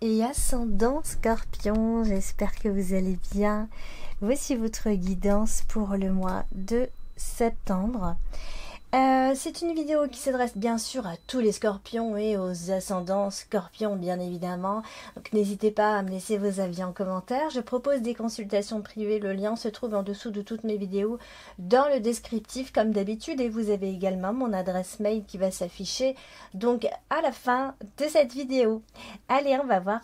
et ascendant Scorpion, j'espère que vous allez bien. Voici votre guidance pour le mois de septembre. C'est une vidéo qui s'adresse bien sûr à tous les scorpions et aux ascendants scorpions bien évidemment. Donc n'hésitez pas à me laisser vos avis en commentaire. Je propose des consultations privées, le lien se trouve en dessous de toutes mes vidéos dans le descriptif comme d'habitude. Et vous avez également mon adresse mail qui va s'afficher donc à la fin de cette vidéo. Allez, on va voir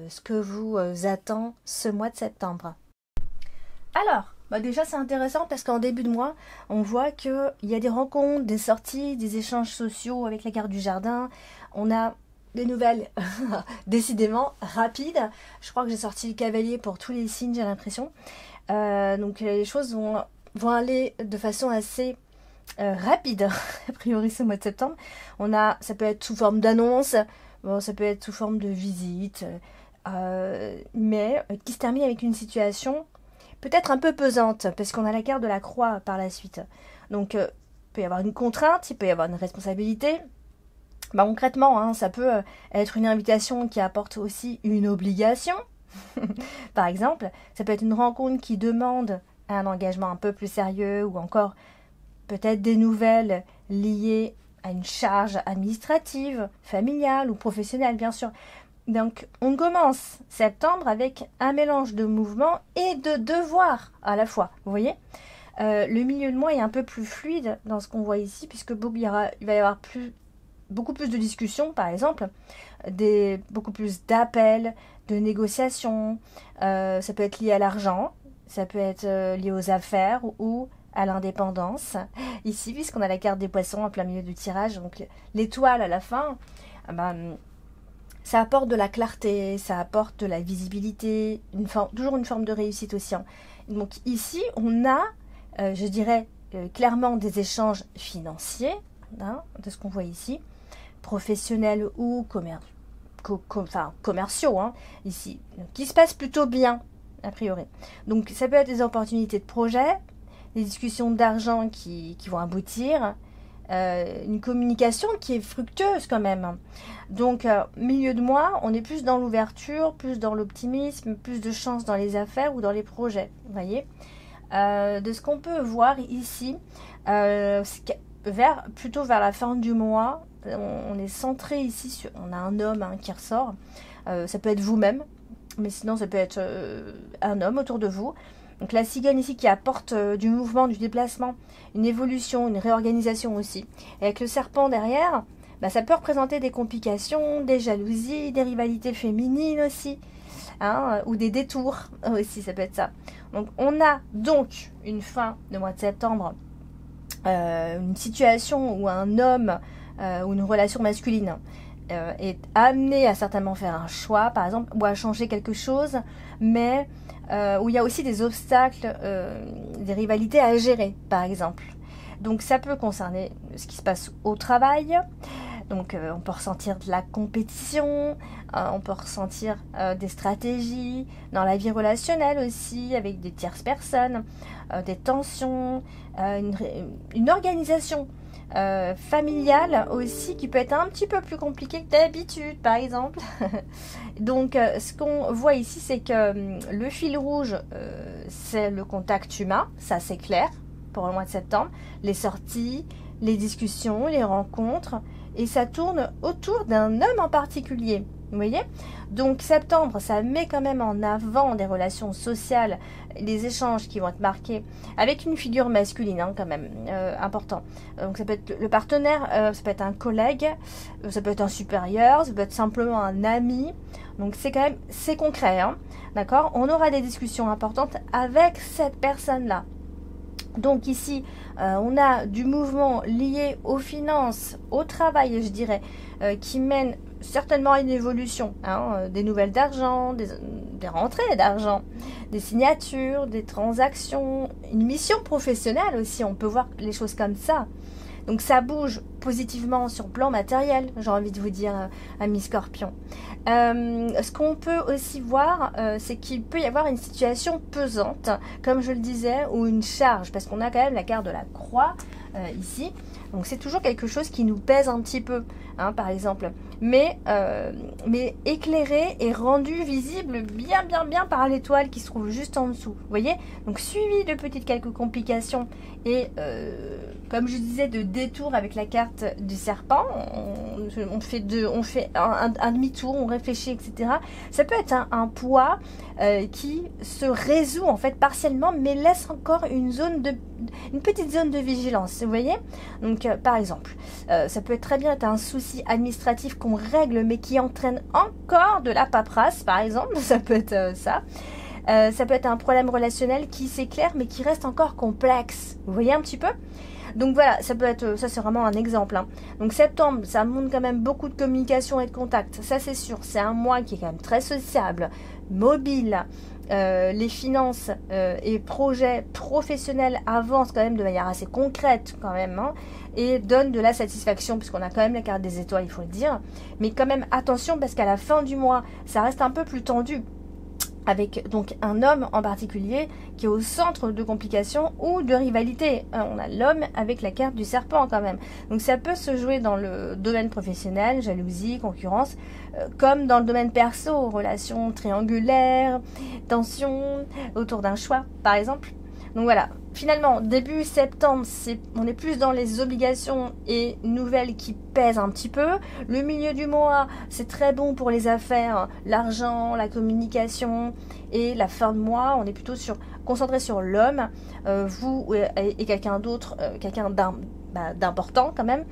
ce que vous attend ce mois de septembre. Alors, déjà c'est intéressant parce qu'en début de mois, on voit qu'il y a des rencontres, des sorties, des échanges sociaux avec la carte du jardin. On a des nouvelles décidément rapides. Je crois que j'ai sorti le cavalier pour tous les signes, j'ai l'impression. Donc les choses vont aller de façon assez rapide, a priori ce mois de septembre. Ça peut être sous forme d'annonce, ça peut être sous forme de visite, mais qui se termine avec une situation peut-être un peu pesante, parce qu'on a la carte de la croix par la suite. Donc, il peut y avoir une contrainte, il peut y avoir une responsabilité. Concrètement, ça peut être une invitation qui apporte aussi une obligation. Par exemple, ça peut être une rencontre qui demande un engagement un peu plus sérieux, ou encore peut-être des nouvelles liées à une charge administrative, familiale ou professionnelle, bien sûr. Donc, on commence septembre avec un mélange de mouvements et de devoirs à la fois. Vous voyez, le milieu de mois est un peu plus fluide dans ce qu'on voit ici, puisque il va y avoir beaucoup plus de discussions, par exemple, beaucoup plus d'appels, de négociations. Ça peut être lié à l'argent, ça peut être lié aux affaires ou à l'indépendance. Ici, puisqu'on a la carte des poissons en plein milieu du tirage, donc l'étoile à la fin, ça apporte de la clarté, ça apporte de la visibilité, toujours une forme de réussite aussi. Donc ici, on a, je dirais, clairement des échanges financiers, de ce qu'on voit ici, professionnels ou commerciaux, ici, qui se passent plutôt bien, a priori. Donc ça peut être des opportunités de projet, des discussions d'argent qui vont aboutir, une communication qui est fructueuse quand même. Donc, milieu de mois, on est plus dans l'ouverture, plus dans l'optimisme, plus de chance dans les affaires ou dans les projets. Vous voyez, de ce qu'on peut voir ici, plutôt vers la fin du mois, on est centré ici on a un homme qui ressort. Ça peut être vous-même, mais sinon ça peut être un homme autour de vous. Donc la cigogne ici qui apporte du mouvement, du déplacement, une évolution, une réorganisation aussi. Et avec le serpent derrière, ça peut représenter des complications, des jalousies, des rivalités féminines aussi, ou des détours aussi, ça peut être ça. Donc on a donc une fin de mois de septembre, une situation où un homme ou une relation masculine est amené à certainement faire un choix, par exemple, ou à changer quelque chose, mais où il y a aussi des obstacles, des rivalités à gérer, par exemple. Donc ça peut concerner ce qui se passe au travail. Donc on peut ressentir de la compétition, on peut ressentir des stratégies dans la vie relationnelle aussi, avec des tierces personnes, des tensions, une organisation familiale aussi qui peut être un petit peu plus compliquée que d'habitude, par exemple. Donc ce qu'on voit ici, c'est que le fil rouge, c'est le contact humain, ça c'est clair pour le mois de septembre, les sorties, les discussions, les rencontres, et ça tourne autour d'un homme en particulier. Vous voyez? Donc septembre, ça met quand même en avant des relations sociales, les échanges qui vont être marqués avec une figure masculine quand même, important. Donc ça peut être le partenaire, ça peut être un collègue, ça peut être un supérieur, ça peut être simplement un ami. Donc c'est concret, d'accord? On aura des discussions importantes avec cette personne-là. Donc ici, on a du mouvement lié aux finances, au travail, je dirais, qui mène certainement à une évolution, des nouvelles d'argent, des rentrées d'argent, des signatures, des transactions, une mission professionnelle aussi, on peut voir les choses comme ça. Donc ça bouge positivement sur le plan matériel, j'ai envie de vous dire, amis scorpions. Ce qu'on peut aussi voir, c'est qu'il peut y avoir une situation pesante, comme je le disais, ou une charge, parce qu'on a quand même la carte de la croix ici. Donc c'est toujours quelque chose qui nous pèse un petit peu. Par exemple, mais éclairé et rendu visible bien par l'étoile qui se trouve juste en dessous. Vous voyez? Donc suivi de petites quelques complications et comme je disais, de détour avec la carte du serpent. On fait un demi-tour, on réfléchit, etc. Ça peut être un poids qui se résout en fait partiellement, mais laisse encore une petite zone de vigilance. Vous voyez? Donc par exemple, ça peut très bien être un souci administratif qu'on règle, mais qui entraîne encore de la paperasse, par exemple. Ça peut être ça. Ça peut être un problème relationnel qui s'éclaire, mais qui reste encore complexe. Vous voyez un petit peu? Donc voilà, ça c'est vraiment un exemple. Hein. Donc septembre, ça montre quand même beaucoup de communication et de contact. Ça c'est sûr, c'est un mois qui est quand même très sociable, mobile. Les finances et projets professionnels avancent quand même de manière assez concrète quand même, hein, et donnent de la satisfaction puisqu'on a quand même la carte des étoiles, il faut le dire. Mais quand même attention parce qu'à la fin du mois, ça reste un peu plus tendu. Avec donc un homme en particulier qui est au centre de complications ou de rivalité. On a l'homme avec la carte du serpent quand même. Donc ça peut se jouer dans le domaine professionnel, jalousie, concurrence, comme dans le domaine perso, relations triangulaires, tensions autour d'un choix par exemple. Donc voilà, finalement, début septembre, on est plus dans les obligations et nouvelles qui pèsent un petit peu. Le milieu du mois, c'est très bon pour les affaires, l'argent, la communication. Et la fin de mois, on est plutôt concentré sur l'homme, vous et quelqu'un d'autre, quelqu'un d'important quand même,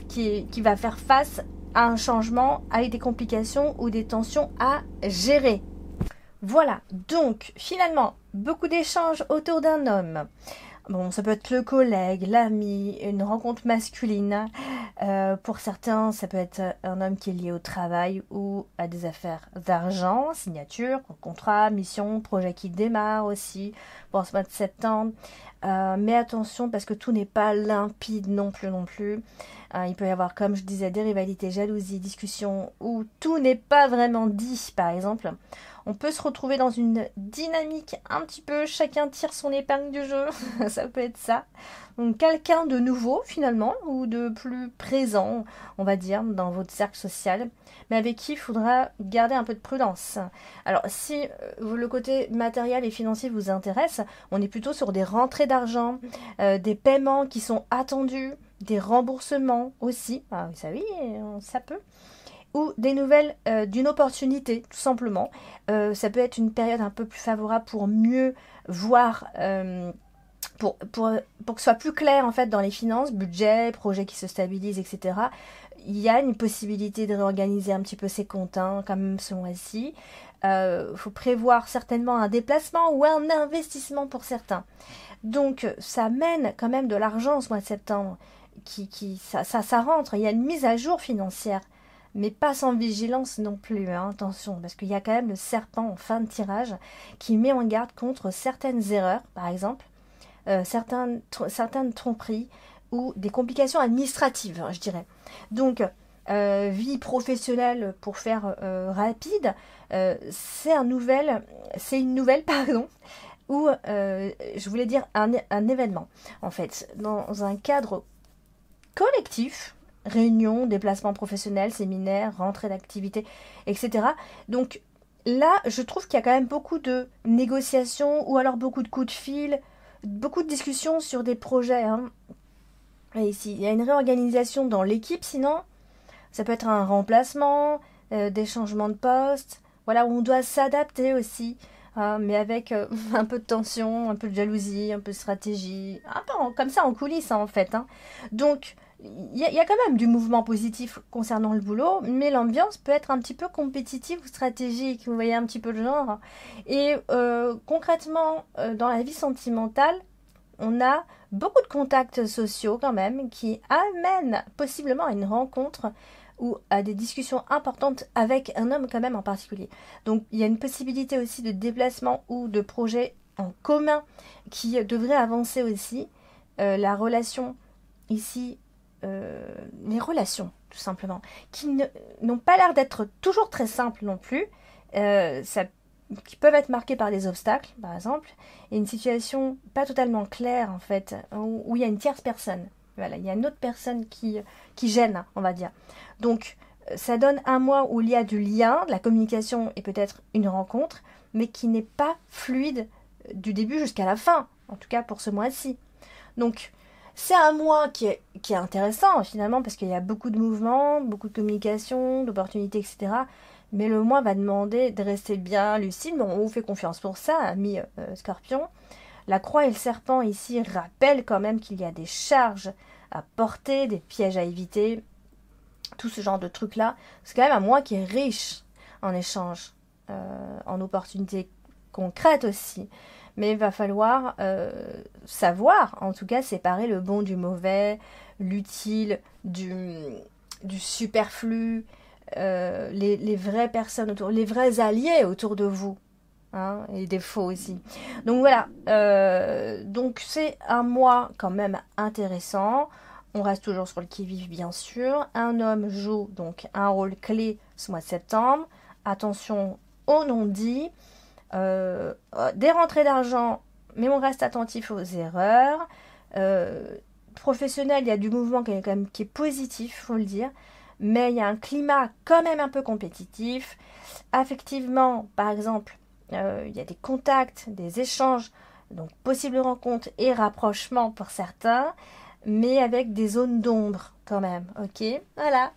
qui va faire face à un changement avec des complications ou des tensions à gérer. Voilà, donc finalement, beaucoup d'échanges autour d'un homme. Bon, ça peut être le collègue, l'ami, une rencontre masculine. Pour certains, ça peut être un homme qui est lié au travail ou à des affaires d'argent, signature, contrat, mission, projet qui démarre aussi pour ce mois de septembre. Mais attention parce que tout n'est pas limpide non plus. Il peut y avoir, comme je disais, des rivalités, jalousies, discussions où tout n'est pas vraiment dit, par exemple. On peut se retrouver dans une dynamique un petit peu, chacun tire son épingle du jeu, ça peut être ça. Donc quelqu'un de nouveau finalement, ou de plus présent, on va dire, dans votre cercle social, mais avec qui il faudra garder un peu de prudence. Alors si le côté matériel et financier vous intéresse, on est plutôt sur des rentrées d'argent, des paiements qui sont attendus, des remboursements aussi, ça oui, ça peut. Ou des nouvelles d'une opportunité, tout simplement. Ça peut être une période un peu plus favorable pour mieux voir, pour que ce soit plus clair en fait dans les finances, budget, projets qui se stabilisent, etc. Il y a une possibilité de réorganiser un petit peu ses comptes, hein, comme ce mois-ci. Faut prévoir certainement un déplacement ou un investissement pour certains. Donc ça mène quand même de l'argent ce mois de septembre. Ça rentre, il y a une mise à jour financière. Mais pas sans vigilance non plus, hein, attention, parce qu'il y a quand même le serpent en fin de tirage qui met en garde contre certaines erreurs, par exemple, certaines tromperies ou des complications administratives, hein, je dirais. Donc, vie professionnelle, pour faire rapide, c'est une nouvelle, pardon, ou je voulais dire un événement, en fait, dans un cadre collectif, réunions, déplacements professionnels, séminaires, rentrées d'activité, etc. Donc là, je trouve qu'il y a quand même beaucoup de négociations ou alors beaucoup de coups de fil, beaucoup de discussions sur des projets. Hein. Et ici, il y a une réorganisation dans l'équipe, sinon, ça peut être un remplacement, des changements de poste, voilà, où on doit s'adapter aussi, mais avec un peu de tension, un peu de jalousie, un peu de stratégie, un peu comme ça en coulisses, hein, en fait. Hein. Donc, il y a quand même du mouvement positif concernant le boulot, mais l'ambiance peut être un petit peu compétitive ou stratégique, vous voyez un petit peu le genre. Et concrètement, dans la vie sentimentale, on a beaucoup de contacts sociaux quand même qui amènent possiblement à une rencontre ou à des discussions importantes avec un homme quand même en particulier. Donc il y a une possibilité aussi de déplacement ou de projet en commun qui devrait avancer aussi. La relation ici, les relations tout simplement, qui n'ont pas l'air d'être toujours très simples non plus, qui peuvent être marquées par des obstacles par exemple, et une situation pas totalement claire en fait, où il y a une tierce personne. Voilà, il y a une autre personne qui gêne, on va dire. Donc, Ça donne un mois où il y a du lien, de la communication et peut-être une rencontre, mais qui n'est pas fluide du début jusqu'à la fin, en tout cas pour ce mois-ci. Donc, c'est un mois qui est intéressant finalement, parce qu'il y a beaucoup de mouvements, beaucoup de communication, d'opportunités, etc. Mais le mois va demander de rester bien lucide. Bon, on vous fait confiance pour ça, ami Scorpion. La croix et le serpent ici rappellent quand même qu'il y a des charges à porter, des pièges à éviter, tout ce genre de trucs-là. C'est quand même un mois qui est riche en échanges, en opportunités concrètes aussi. Mais il va falloir savoir, en tout cas, séparer le bon du mauvais, l'utile du superflu, les vraies personnes autour, les vrais alliés autour de vous. Hein, et des faux aussi. Donc voilà, donc c'est un mois quand même intéressant. On reste toujours sur le qui-vive bien sûr. Un homme joue donc un rôle clé ce mois de septembre. Attention aux non-dits. Des rentrées d'argent, mais on reste attentif aux erreurs. Professionnel, il y a du mouvement qui est positif, faut le dire. Mais il y a un climat quand même un peu compétitif. Affectivement, par exemple, il y a des contacts, des échanges, donc possibles rencontres et rapprochements pour certains, mais avec des zones d'ombre quand même, ok? Voilà,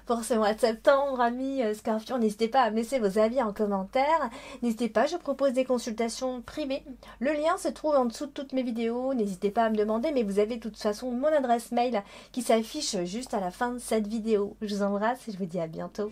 pour ce mois de septembre, amis Scorpion, n'hésitez pas à me laisser vos avis en commentaire, n'hésitez pas, je propose des consultations privées, le lien se trouve en dessous de toutes mes vidéos, n'hésitez pas à me demander, mais vous avez de toute façon mon adresse mail qui s'affiche juste à la fin de cette vidéo. Je vous embrasse et je vous dis à bientôt.